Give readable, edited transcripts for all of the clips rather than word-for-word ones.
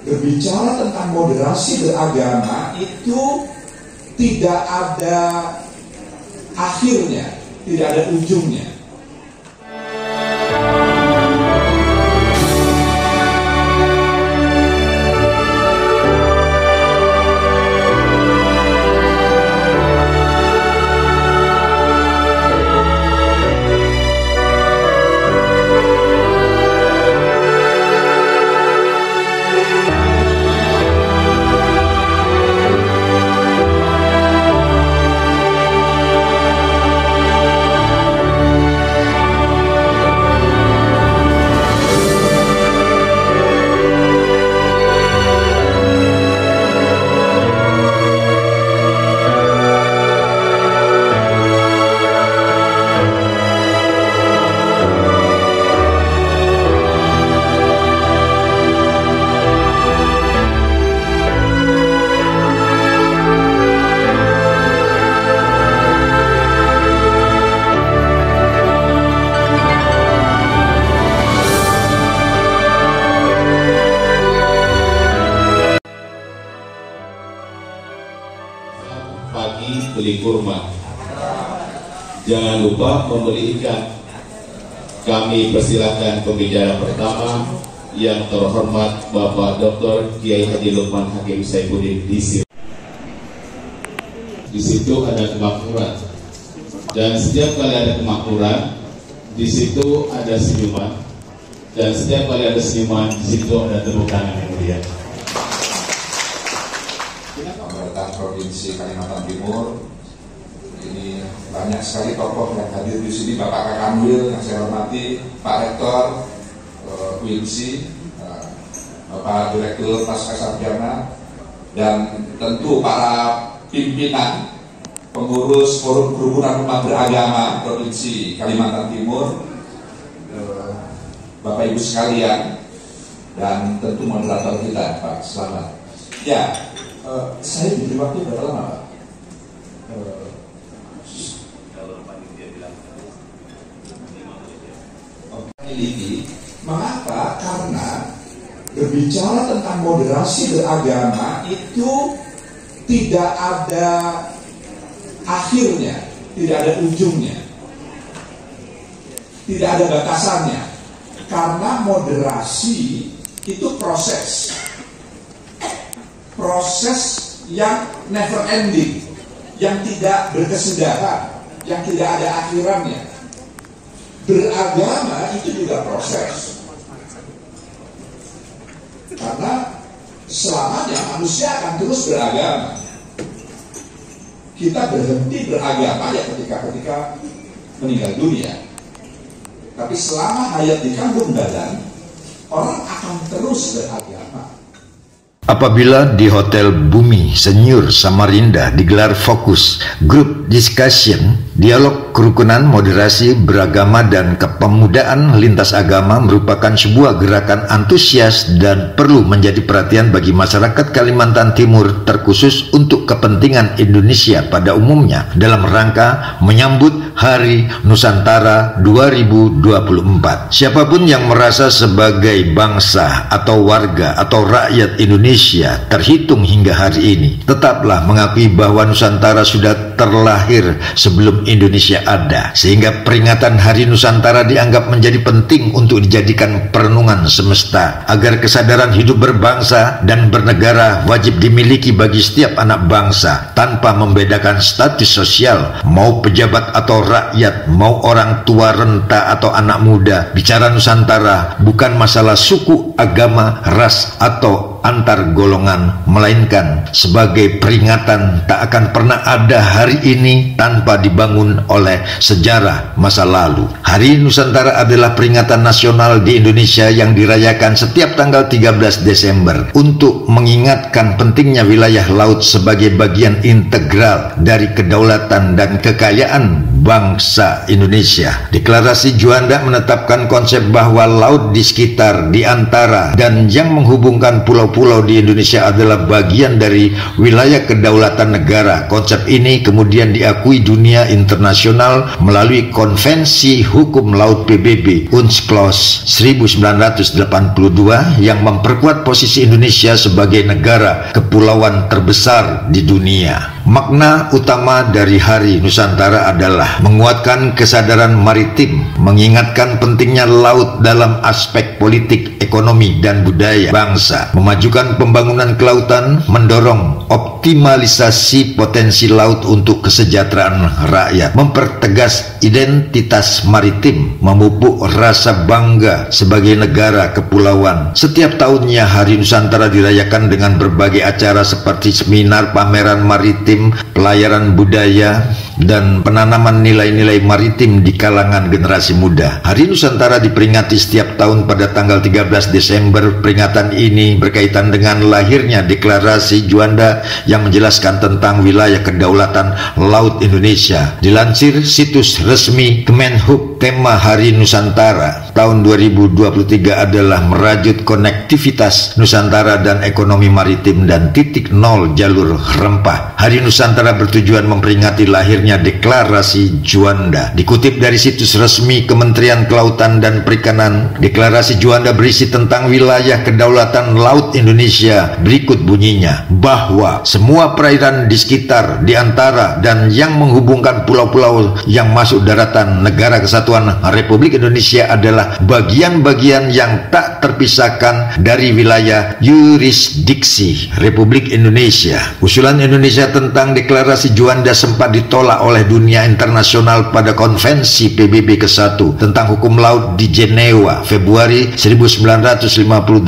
berbicara tentang moderasi beragama itu tidak ada akhirnya, tidak ada ujungnya. Pagi beli kurma, jangan lupa membeli ikan. Kami persilakan pembicara pertama yang terhormat Bapak Dr. Kiai Haji Lukman Hakim Saifuddin di situ ada kemakmuran, dan setiap kali ada kemakmuran di situ ada senyuman, dan setiap kali ada senyuman di situ ada tepuk tangan yang mulia. Pemerintah Provinsi Kalimantan Timur, ini banyak sekali tokoh yang hadir di sini. Bapak Kakamwil yang saya hormati, Pak Rektor Winsi, Bapak Direktur Pasca Sarjana, dan tentu para pimpinan pengurus Forum Kerukunan Umat Beragama Provinsi Kalimantan Timur, Bapak Ibu sekalian, dan tentu moderator kita, Pak Selamat. Ya, saya diberi waktu berapa lama, Pak? Mengapa? Karena berbicara tentang moderasi beragama itu tidak ada akhirnya, tidak ada ujungnya, tidak ada batasannya. Karena moderasi itu proses yang never ending, yang tidak berkesudahan, yang tidak ada akhirannya. Beragama itu juga proses, karena selamanya manusia akan terus beragama. Kita berhenti beragama ya ketika meninggal dunia, tapi selama hayat di kandung badan, orang akan terus beragama. Apabila di Hotel Bumi Senyur Samarinda digelar fokus group discussion, dialog kerukunan, moderasi beragama dan kepemudaan lintas agama merupakan sebuah gerakan antusias dan perlu menjadi perhatian bagi masyarakat Kalimantan Timur, terkhusus untuk kepentingan Indonesia pada umumnya dalam rangka menyambut Hari Nusantara 2024. Siapapun yang merasa sebagai bangsa atau warga atau rakyat Indonesia terhitung hingga hari ini, tetaplah mengakui bahwa Nusantara sudah terlahir sebelum Indonesia ada, sehingga peringatan Hari Nusantara dianggap menjadi penting untuk dijadikan perenungan semesta agar kesadaran hidup berbangsa dan bernegara wajib dimiliki bagi setiap anak bangsa tanpa membedakan status sosial, mau pejabat atau rakyat, mau orang tua renta atau anak muda. Bicara Nusantara bukan masalah suku, agama, ras atau antar golongan, melainkan sebagai peringatan tak akan pernah ada hari ini tanpa dibangun oleh sejarah masa lalu. Hari Nusantara adalah peringatan nasional di Indonesia yang dirayakan setiap tanggal 13 Desember untuk mengingatkan pentingnya wilayah laut sebagai bagian integral dari kedaulatan dan kekayaan bangsa Indonesia. Deklarasi Juanda menetapkan konsep bahwa laut di sekitar, di antara, dan yang menghubungkan pulau pulau-pulau di Indonesia adalah bagian dari wilayah kedaulatan negara. Konsep ini kemudian diakui dunia internasional melalui Konvensi Hukum Laut PBB UNCLOS 1982 yang memperkuat posisi Indonesia sebagai negara kepulauan terbesar di dunia. Makna utama dari Hari Nusantara adalah menguatkan kesadaran maritim, mengingatkan pentingnya laut dalam aspek politik, ekonomi, dan budaya bangsa, memajukan pembangunan kelautan, mendorong optimalisasi potensi laut untuk kesejahteraan rakyat, mempertegas identitas maritim, memupuk rasa bangga sebagai negara kepulauan. Setiap tahunnya Hari Nusantara dirayakan dengan berbagai acara seperti seminar, pameran maritim, pelayaran budaya, dan penanaman nilai-nilai maritim di kalangan generasi muda. Hari Nusantara diperingati setiap tahun pada tanggal 13 Desember. Peringatan ini berkaitan dengan lahirnya Deklarasi Juanda yang menjelaskan tentang wilayah kedaulatan Laut Indonesia. Dilansir situs resmi Kemenhub, tema Hari Nusantara tahun 2023 adalah merajut konektivitas Nusantara dan ekonomi maritim dan titik nol jalur rempah. Hari Nusantara bertujuan memperingati lahirnya Deklarasi Juanda. Dikutip dari situs resmi Kementerian Kelautan dan Perikanan, Deklarasi Juanda berisi tentang wilayah kedaulatan Laut Indonesia. Berikut bunyinya, bahwa semua perairan di sekitar, di antara, dan yang menghubungkan pulau-pulau yang masuk daratan Negara Kesatuan Republik Indonesia adalah bagian-bagian yang tak terpisahkan dari wilayah yurisdiksi Republik Indonesia. Usulan Indonesia tentang Deklarasi Juanda sempat ditolak oleh dunia internasional pada Konvensi PBB ke-1 tentang hukum laut di Jenewa Februari 1958.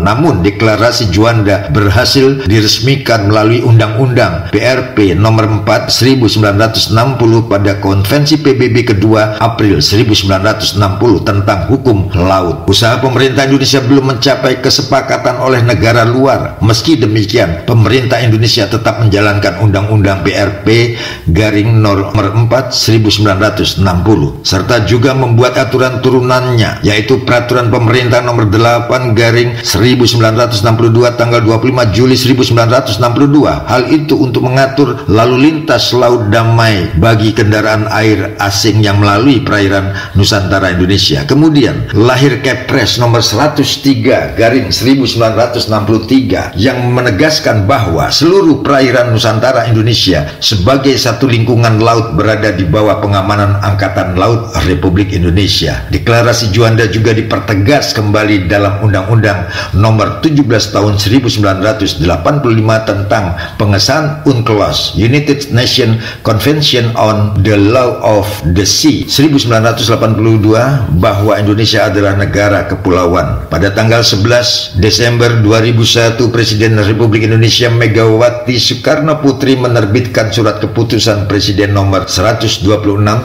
Namun Deklarasi Juanda berhasil diresmikan melalui Undang-Undang PRP nomor 4 1960 pada Konvensi PBB kedua April 1960 tentang hukum laut. Usaha pemerintah Indonesia belum mencapai kesepakatan oleh negara luar. Meski demikian, pemerintah Indonesia tetap menjalankan Undang-Undang PRP garing nomor 4 1960 serta juga membuat aturan turunannya, yaitu Peraturan Pemerintah nomor 8 garing 1962 tanggal 25 Juli 1962. Hal itu untuk mengatur lalu lintas laut damai bagi kendaraan air asing yang melalui perairan Nusantara Indonesia. Kemudian lahir Kepres nomor 103 garing 1963 yang menegaskan bahwa seluruh perairan Nusantara Indonesia sebagai satu lingkungan laut berada di bawah pengamanan Angkatan Laut Republik Indonesia. Deklarasi Juanda juga dipertegas kembali dalam Undang-Undang nomor 17 tahun 1985 tentang pengesahan UNCLOS, United Nations Convention on the Law of the Sea 1982, bahwa Indonesia adalah negara kepulauan. Pada tanggal 11 Desember 2001, Presiden Republik Indonesia Megawati Soekarno Putri menerbitkan surat keputusan Presiden nomor 126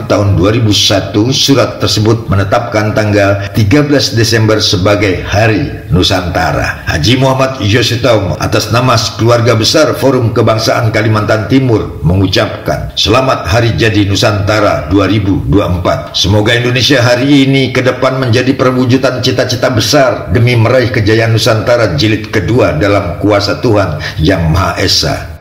tahun 2001. Surat tersebut menetapkan tanggal 13 Desember sebagai Hari Nusantara. Haji Muhammad Yosutomo atas nama keluarga besar Forum Kebangsaan Kalimantan Timur mengucapkan selamat Hari Jadi Nusantara 2024. Semoga Indonesia hari ini ke depan menjadi perwujudan cita-cita besar demi meraih kejayaan Nusantara jilid kedua dalam kuasa Tuhan Yang Maha Esa.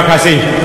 kasih.